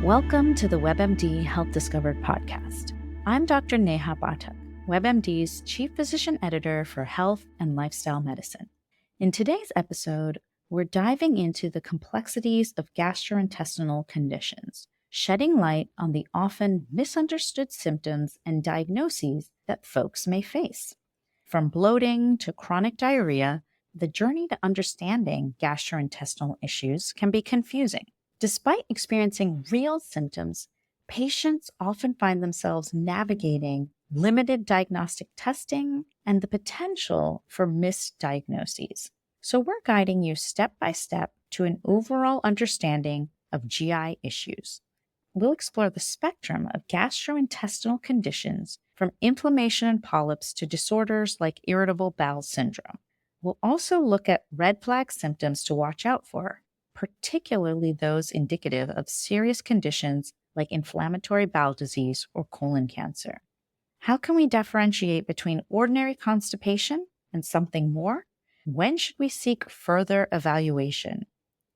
Welcome to the WebMD Health Discovered podcast. I'm Dr. Neha Pathak, WebMD's Chief Physician Editor for Health and Lifestyle Medicine. In today's episode, we're diving into the complexities of gastrointestinal conditions, shedding light on the often misunderstood symptoms and diagnoses that folks may face. From bloating to chronic diarrhea, the journey to understanding gastrointestinal issues can be confusing. Despite experiencing real symptoms, patients often find themselves navigating limited diagnostic testing and the potential for misdiagnoses. So we're guiding you step by step to an overall understanding of GI issues. We'll explore the spectrum of gastrointestinal conditions from inflammation and polyps to disorders like irritable bowel syndrome. We'll also look at red flag symptoms to watch out for, particularly those indicative of serious conditions like inflammatory bowel disease or colon cancer. How can we differentiate between ordinary constipation and something more? When should we seek further evaluation?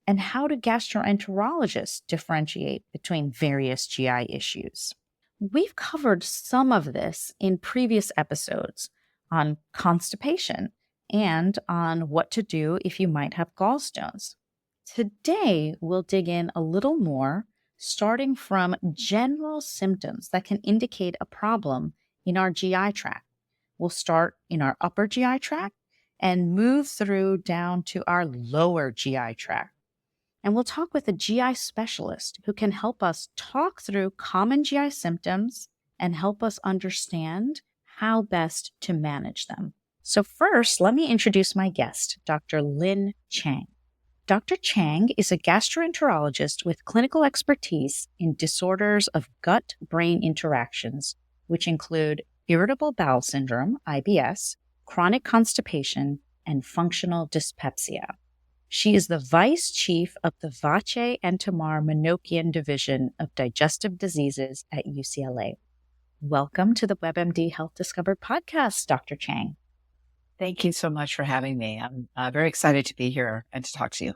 And how do gastroenterologists differentiate between various GI issues? We've covered some of this in previous episodes on constipation and on what to do if you might have gallstones. Today, we'll dig in a little more, starting from general symptoms that can indicate a problem in our GI tract. We'll start in our upper GI tract and move through down to our lower GI tract. And we'll talk with a GI specialist who can help us talk through common GI symptoms and help us understand how best to manage them. So first, let me introduce my guest, Dr. Lin Chang. Dr. Chang is a gastroenterologist with clinical expertise in disorders of gut-brain interactions, which include irritable bowel syndrome, IBS, chronic constipation, and functional dyspepsia. She is the vice chief of the Vache and Tamar Manokian Division of Digestive Diseases at UCLA. Welcome to the WebMD Health Discovered podcast, Dr. Chang. Thank you so much for having me. I'm very excited to be here and to talk to you.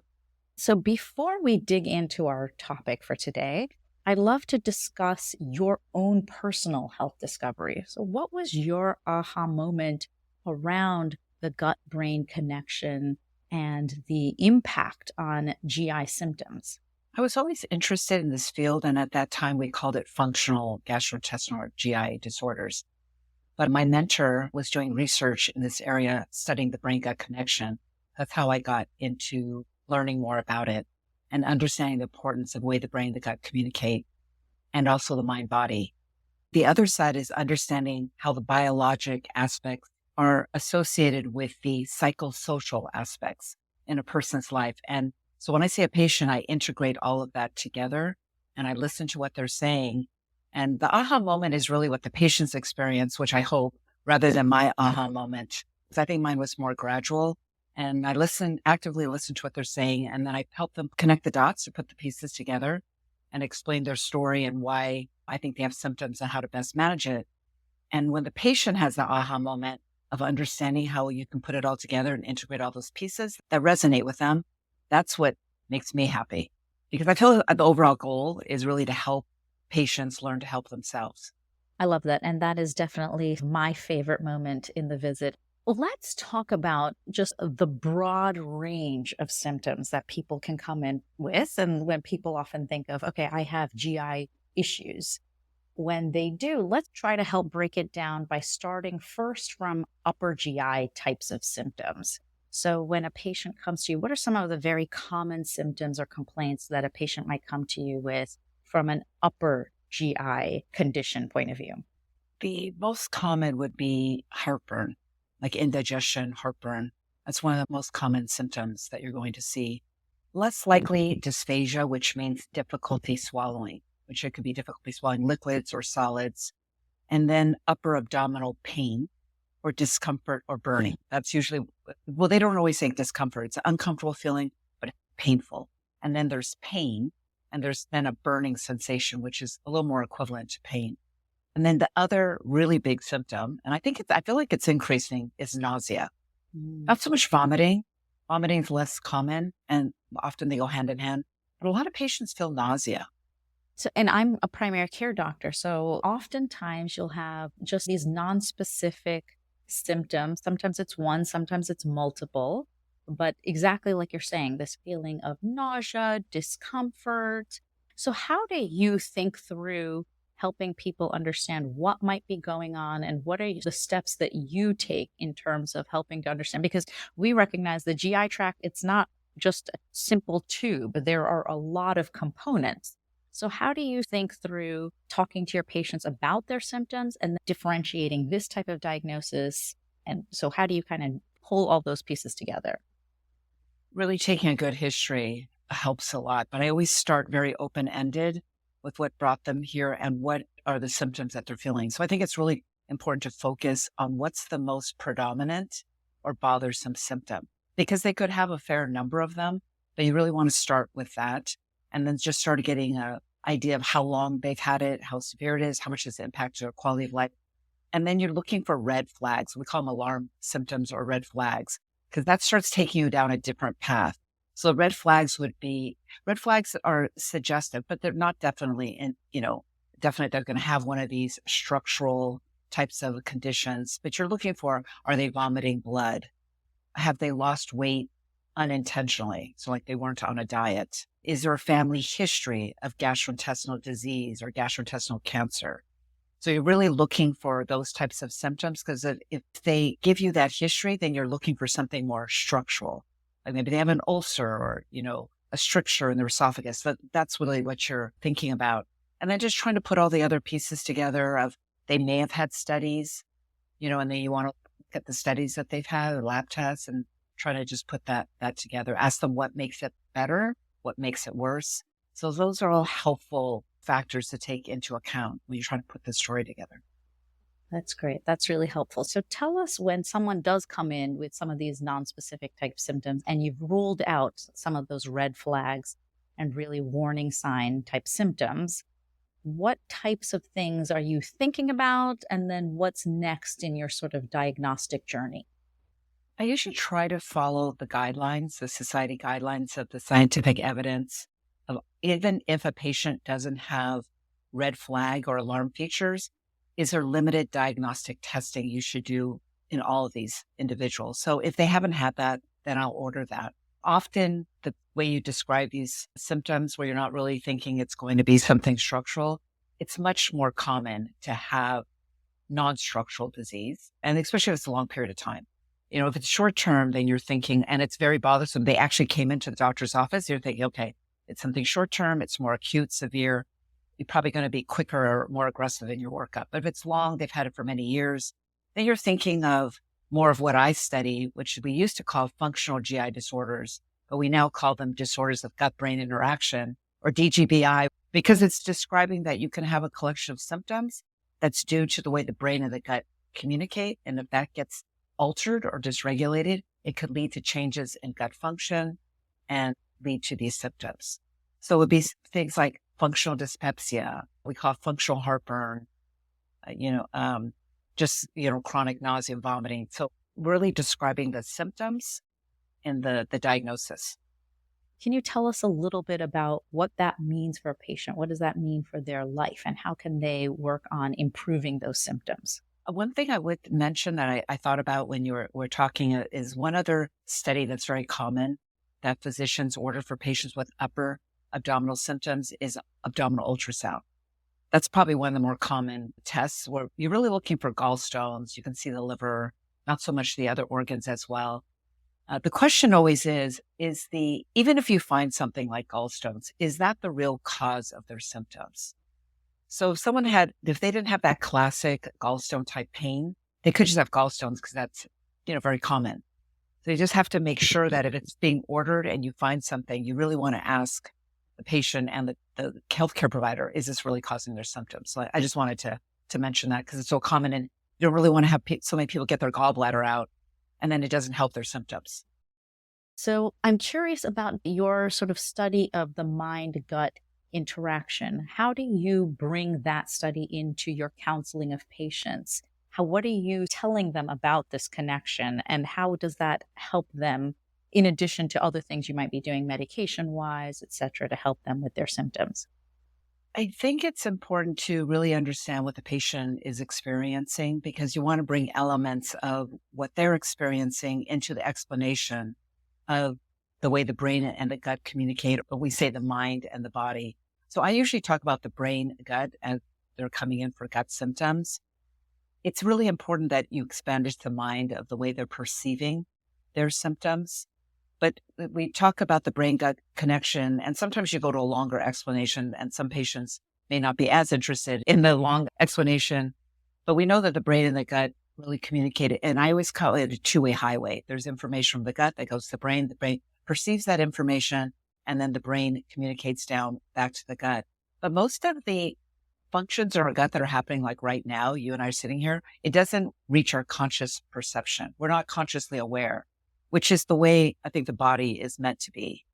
So before we dig into our topic for today, I'd love to discuss your own personal health discovery. So what was your aha moment around the gut-brain connection and the impact on GI symptoms? I was always interested in this field, and at that time we called it functional gastrointestinal or GI disorders. But my mentor was doing research in this area, studying the brain-gut connection. That's how I got into learning more about it and understanding the importance of the way the brain and the gut communicate, and also the mind-body. The other side is understanding how the biologic aspects are associated with the psychosocial aspects in a person's life. And so when I see a patient, I integrate all of that together and I listen to what they're saying. And the aha moment is really what the patient's experience, which I hope, rather than my aha moment. Because I think mine was more gradual. And I actively listen to what they're saying. And then I help them connect the dots to put the pieces together and explain their story and why I think they have symptoms and how to best manage it. And when the patient has the aha moment of understanding how you can put it all together and integrate all those pieces that resonate with them, that's what makes me happy. Because I feel the overall goal is really to help patients learn to help themselves. I love that. And that is definitely my favorite moment in the visit. Well, let's talk about just the broad range of symptoms that people can come in with. And when people often think of, okay, I have GI issues. When they do, let's try to help break it down by starting first from upper GI types of symptoms. So when a patient comes to you, what are some of the very common symptoms or complaints that a patient might come to you with from an upper GI condition point of view? The most common would be heartburn, like indigestion, heartburn. That's one of the most common symptoms that you're going to see. Less likely dysphagia, which means difficulty swallowing, which it could be difficulty swallowing liquids or solids. And then upper abdominal pain or discomfort or burning. That's usually, well, they don't always say discomfort. It's an uncomfortable feeling, but it's painful. And then there's pain, and there's then a burning sensation, which is a little more equivalent to pain. And then the other really big symptom, and I feel like it's increasing, is nausea. Not so much vomiting. Vomiting is less common, and often they go hand in hand. But a lot of patients feel nausea. So, and I'm a primary care doctor. So oftentimes you'll have just these non-specific symptoms. Sometimes it's one, sometimes it's multiple. But exactly like you're saying, this feeling of nausea, discomfort. So, how do you think through helping people understand what might be going on and what are the steps that you take in terms of helping to understand? Because we recognize the GI tract, it's not just a simple tube, there are a lot of components. So, how do you think through talking to your patients about their symptoms and differentiating this type of diagnosis? And so, how do you kind of pull all those pieces together? Really taking a good history helps a lot, but I always start very open ended with what brought them here and what are the symptoms that they're feeling. So I think it's really important to focus on what's the most predominant or bothersome symptom because they could have a fair number of them, but you really want to start with that and then just start getting an idea of how long they've had it, how severe it is, how much it's impacted their quality of life. And then you're looking for red flags. We call them alarm symptoms or red flags because that starts taking you down a different path. So red flags would be red flags are suggestive, but they're not definitely definite they're going to have one of these structural types of conditions. But you're looking for, are they vomiting blood? Have they lost weight unintentionally? So like they weren't on a diet. Is there a family history of gastrointestinal disease or gastrointestinal cancer? So you're really looking for those types of symptoms because if they give you that history, then you're looking for something more structural. Like maybe they have an ulcer or, a stricture in their esophagus. That's really what you're thinking about. And then just trying to put all the other pieces together of they may have had studies, and then you want to look at the studies that they've had or lab tests and try to just put that together. Ask them what makes it better, what makes it worse. So those are all helpful factors to take into account when you're trying to put the story together. That's great. That's really helpful. So tell us when someone does come in with some of these non-specific type symptoms and you've ruled out some of those red flags and really warning sign type symptoms, what types of things are you thinking about? And then what's next in your sort of diagnostic journey? I usually try to follow the guidelines, the society guidelines of the scientific evidence of even if a patient doesn't have red flag or alarm features, is there limited diagnostic testing you should do in all of these individuals? So if they haven't had that, then I'll order that. Often the way you describe these symptoms where you're not really thinking it's going to be something structural, it's much more common to have non-structural disease, and especially if it's a long period of time. If it's short term, then you're thinking, and it's very bothersome. They actually came into the doctor's office. You're thinking, okay, it's something short term. It's more acute, severe. You're probably going to be quicker or more aggressive in your workup. But if it's long, they've had it for many years, then you're thinking of more of what I study, which we used to call functional GI disorders, but we now call them disorders of gut-brain interaction or DGBI, because it's describing that you can have a collection of symptoms that's due to the way the brain and the gut communicate. And if that gets altered or dysregulated, it could lead to changes in gut function and lead to these symptoms. So it would be things like functional dyspepsia, we call functional heartburn, chronic nausea, vomiting. So really describing the symptoms and the diagnosis. Can you tell us a little bit about what that means for a patient? What does that mean for their life? And how can they work on improving those symptoms? One thing I would mention that I thought about when you were talking is one other study that's very common that physicians order for patients with upper abdominal symptoms is abdominal ultrasound. That's probably one of the more common tests where you're really looking for gallstones. You can see the liver, not so much the other organs as well. The question always is even if you find something like gallstones, is that the real cause of their symptoms? So if they didn't have that classic gallstone type pain, they could just have gallstones because that's, very common. So you just have to make sure that if it's being ordered and you find something, you really want to ask the patient and the healthcare provider, is this really causing their symptoms? So I just wanted to mention that because it's so common and you don't really want to have so many people get their gallbladder out and then it doesn't help their symptoms. So I'm curious about your sort of study of the mind-gut interaction. How do you bring that study into your counseling of patients? What are you telling them about this connection and how does that help them in addition to other things you might be doing medication wise, et cetera, to help them with their symptoms? I think it's important to really understand what the patient is experiencing because you want to bring elements of what they're experiencing into the explanation of the way the brain and the gut communicate, or we say the mind and the body. So I usually talk about the brain, gut, as they're coming in for gut symptoms. It's really important that you expand it to the mind of the way they're perceiving their symptoms. But we talk about the brain gut connection, and sometimes you go to a longer explanation, and some patients may not be as interested in the long explanation. But we know that the brain and the gut really communicate it. And I always call it a two-way highway. There's information from the gut that goes to the brain perceives that information, and then the brain communicates down back to the gut. But most of the functions in our gut that are happening like right now, you and I are sitting here, it doesn't reach our conscious perception. We're not consciously aware, which is the way I think the body is meant to be.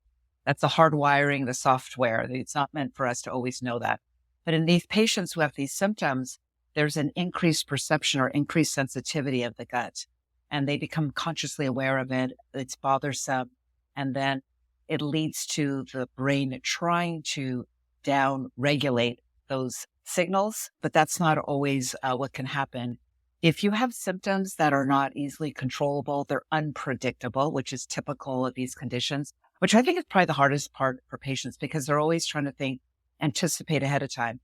That's the hardwiring, the software. It's not meant for us to always know that. But in these patients who have these symptoms, there's an increased perception or increased sensitivity of the gut, and they become consciously aware of it. It's bothersome. And then it leads to the brain trying to down regulate those signals, but that's not always what can happen. If you have symptoms that are not easily controllable, they're unpredictable, which is typical of these conditions, which I think is probably the hardest part for patients because they're always trying to anticipate ahead of time.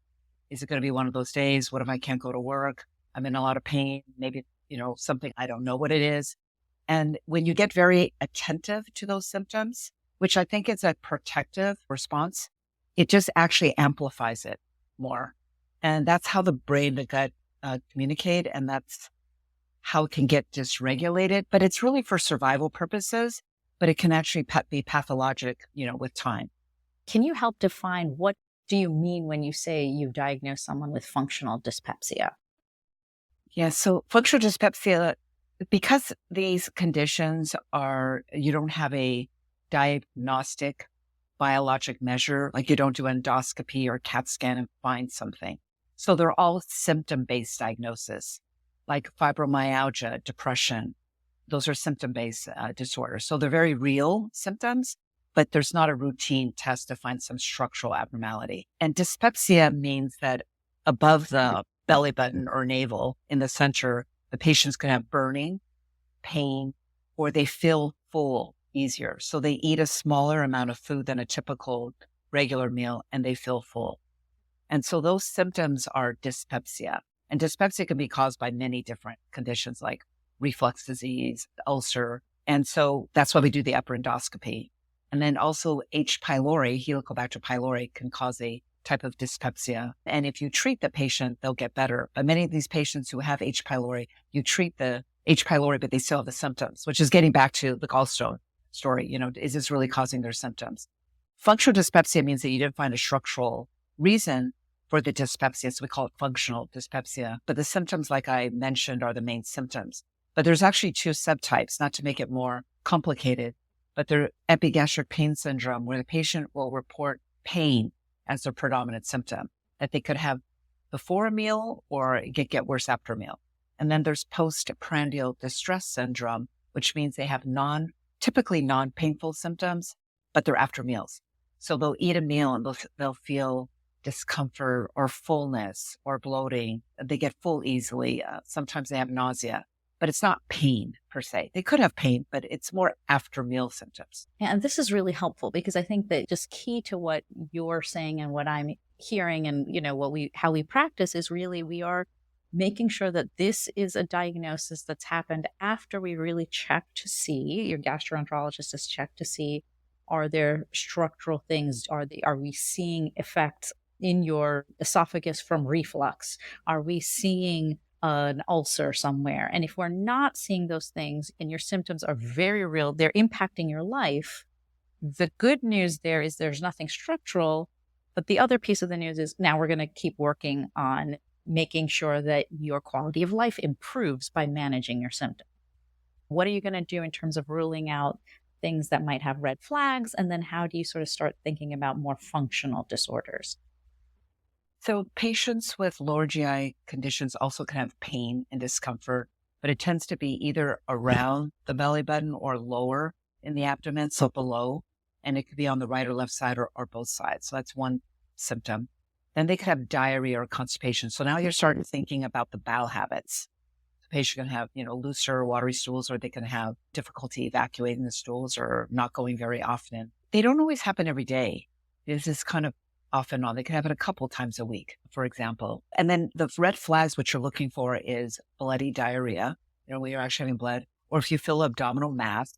Is it going to be one of those days? What if I can't go to work? I'm in a lot of pain. Maybe, something, I don't know what it is. And when you get very attentive to those symptoms, which I think is a protective response, it just actually amplifies it more. And that's how the brain, the gut communicate. And that's how it can get dysregulated. But it's really for survival purposes, but it can actually be pathologic, with time. Can you help define what do you mean when you say you diagnose someone with functional dyspepsia? Yeah. So functional dyspepsia, because these conditions you don't have a diagnostic biologic measure, like you don't do endoscopy or CAT scan and find something. So they're all symptom-based diagnoses, like fibromyalgia, depression. Those are symptom-based disorders. So they're very real symptoms, but there's not a routine test to find some structural abnormality. And dyspepsia means that above the belly button or navel in the center, the patients can have burning, pain, or they feel full easier. So they eat a smaller amount of food than a typical regular meal and they feel full. And so those symptoms are dyspepsia. And dyspepsia can be caused by many different conditions like reflux disease, ulcer. And so that's why we do the upper endoscopy. And then also H. pylori, Helicobacter pylori, can cause a type of dyspepsia. And if you treat the patient, they'll get better. But many of these patients who have H. pylori, you treat the H. pylori, but they still have the symptoms, which is getting back to the gallstone story. Is this really causing their symptoms? Functional dyspepsia means that you didn't find a structural reason for the dyspepsia. So we call it functional dyspepsia. But the symptoms, like I mentioned, are the main symptoms. But there's actually two subtypes, not to make it more complicated, but they're epigastric pain syndrome, where the patient will report pain as their predominant symptom that they could have before a meal or get worse after a meal. And then there's postprandial distress syndrome, which means they have typically non-painful symptoms, but they're after meals. So they'll eat a meal and they'll feel discomfort or fullness or bloating. They get full easily. Sometimes they have nausea, but it's not pain per se. They could have pain, but it's more after meal symptoms. Yeah, and this is really helpful because I think that just key to what you're saying and what I'm hearing and, how we practice is really we are making sure that this is a diagnosis that's happened after we really check to see, your gastroenterologist has checked to see, are there structural things? Are we seeing effects in your esophagus from reflux? Are we seeing an ulcer somewhere? And if we're not seeing those things and your symptoms are very real, they're impacting your life, the good news there is there's nothing structural. But the other piece of the news is now we're going to keep working on making sure that your quality of life improves by managing your symptoms. What are you going to do in terms of ruling out things that might have red flags? And then how do you sort of start thinking about more functional disorders? So patients with lower GI conditions also can have pain and discomfort, but it tends to be either around the belly button or lower in the abdomen, so below, and it could be on the right or left side or both sides. So that's one symptom. Then they could have diarrhea or constipation. So now you're starting thinking about the bowel habits. The patient can have, looser, watery stools, or they can have difficulty evacuating the stools or not going very often. They don't always happen every day. This is kind of off and on. They can have it a couple times a week, for example. And then the red flags, what you're looking for is bloody diarrhea, when you're actually having blood, or if you feel abdominal mass,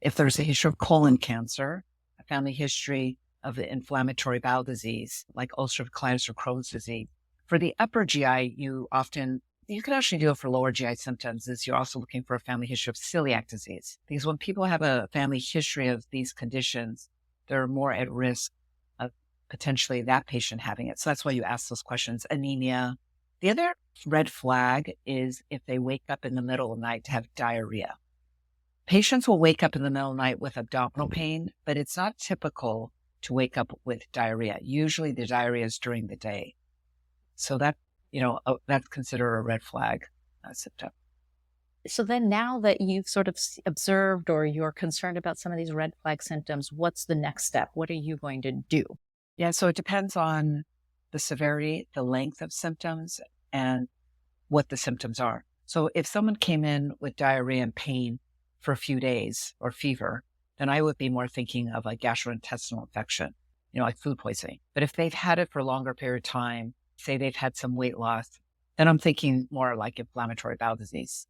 if there's a history of colon cancer, a family history of the inflammatory bowel disease, like ulcerative colitis or Crohn's disease. For the upper GI, you can actually do it for lower GI symptoms, is you're also looking for a family history of celiac disease. Because when people have a family history of these conditions, they're more at risk of potentially that patient having it. So that's why you ask those questions. Anemia. The other red flag is if they wake up in the middle of the night to have diarrhea. Patients will wake up in the middle of the night with abdominal pain, but it's not typical to wake up with diarrhea. Usually the diarrhea is during the day. So that's considered a red flag symptom. So then now that you've sort of observed or you're concerned about some of these red flag symptoms, what's the next step? What are you going to do? Yeah, so it depends on the severity, the length of symptoms, and what the symptoms are. So if someone came in with diarrhea and pain for a few days or fever, then I would be more thinking of a gastrointestinal infection, like food poisoning. But if they've had it for a longer period of time, say they've had some weight loss, then I'm thinking more like inflammatory bowel disease.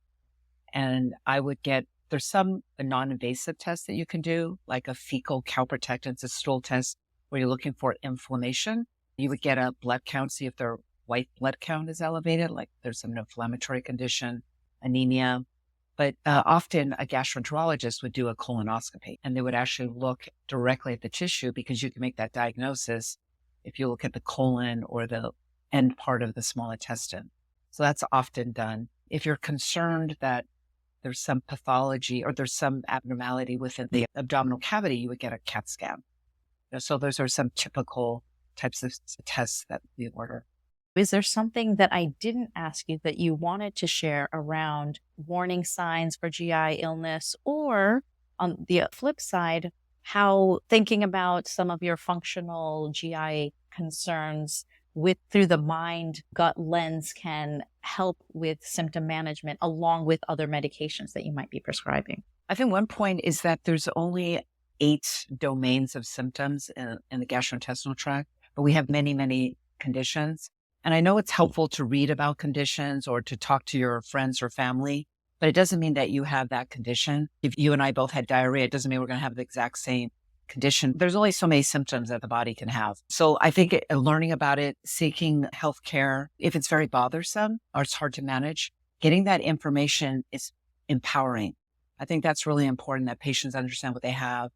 And there's some non-invasive tests that you can do, like a fecal calprotectin, a stool test where you're looking for inflammation. You would get a blood count, see if their white blood count is elevated, like there's some inflammatory condition, anemia. But often a gastroenterologist would do a colonoscopy, and they would actually look directly at the tissue because you can make that diagnosis if you look at the colon or the end part of the small intestine. So that's often done. If you're concerned that there's some pathology or there's some abnormality within the abdominal cavity, you would get a CAT scan. So those are some typical types of tests that we order. Is there something that I didn't ask you that you wanted to share around warning signs for GI illness, or on the flip side, how thinking about some of your functional GI concerns through the mind gut lens can help with symptom management along with other medications that you might be prescribing? I think one point is that there's only 8 domains of symptoms in the gastrointestinal tract, but we have many, many conditions. And I know it's helpful to read about conditions or to talk to your friends or family, but it doesn't mean that you have that condition. If you and I both had diarrhea, it doesn't mean we're going to have the exact same condition. There's only so many symptoms that the body can have. So I think learning about it, seeking healthcare, if it's very bothersome or it's hard to manage, getting that information is empowering. I think that's really important that patients understand what they have,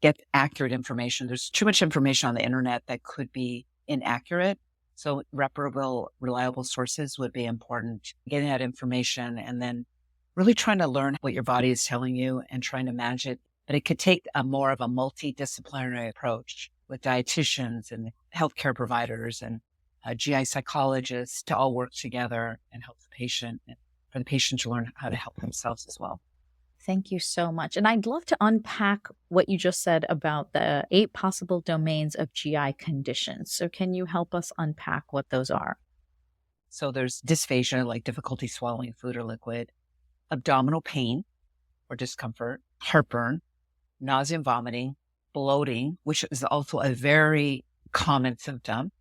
get accurate information. There's too much information on the internet that could be inaccurate. So reputable, reliable sources would be important. Getting that information and then really trying to learn what your body is telling you and trying to manage it. But it could take more of a multidisciplinary approach with dietitians and healthcare providers and GI psychologists to all work together and help the patient, and for the patient to learn how to help themselves as well. Thank you so much. And I'd love to unpack what you just said about the 8 possible domains of GI conditions. So can you help us unpack what those are? So there's dysphagia, like difficulty swallowing food or liquid, abdominal pain or discomfort, heartburn, nausea and vomiting, bloating, which is also a very common symptom,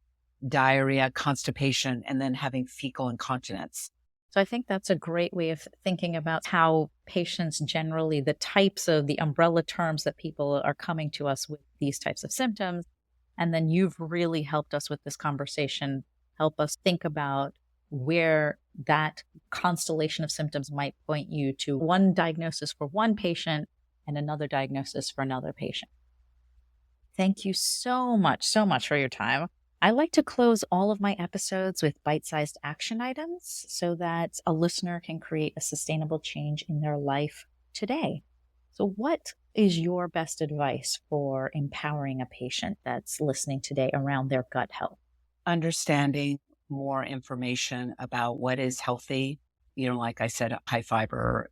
diarrhea, constipation, and then having fecal incontinence. So I think that's a great way of thinking about how patients generally, the types of the umbrella terms that people are coming to us with these types of symptoms. And then you've really helped us with this conversation, help us think about where that constellation of symptoms might point you to one diagnosis for one patient and another diagnosis for another patient. Thank you so much for your time. I like to close all of my episodes with bite-sized action items so that a listener can create a sustainable change in their life today. So what is your best advice for empowering a patient that's listening today around their gut health? Understanding more information about what is healthy, like I said, high fiber,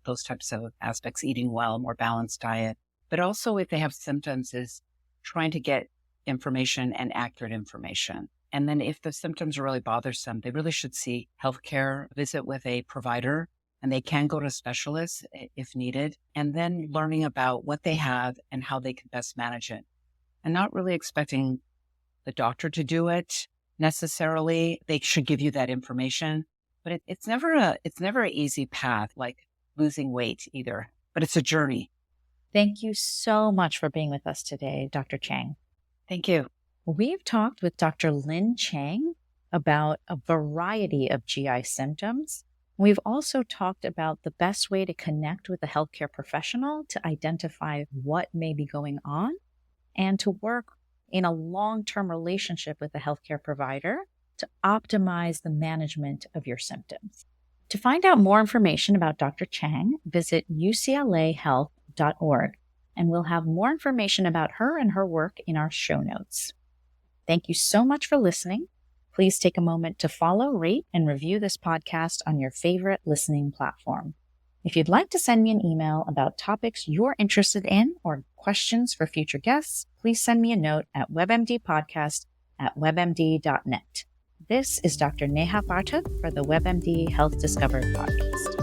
those types of aspects, eating well, more balanced diet. But also if they have symptoms is trying to get information and accurate information. And then if the symptoms are really bothersome, they really should see healthcare, visit with a provider, and they can go to specialists if needed, and then learning about what they have and how they can best manage it. And not really expecting the doctor to do it necessarily. They should give you that information, but it's never an easy path like losing weight either, but it's a journey. Thank you so much for being with us today, Dr. Chang. Thank you. We've talked with Dr. Lin Chang about a variety of GI symptoms. We've also talked about the best way to connect with a healthcare professional to identify what may be going on and to work in a long-term relationship with a healthcare provider to optimize the management of your symptoms. To find out more information about Dr. Chang, visit uclahealth.org, and we'll have more information about her and her work in our show notes. Thank you so much for listening. Please take a moment to follow, rate, and review this podcast on your favorite listening platform. If you'd like to send me an email about topics you're interested in or questions for future guests, please send me a note at webmdpodcast@webmd.net. This is Dr. Neha Pathak for the WebMD Health Discovered podcast.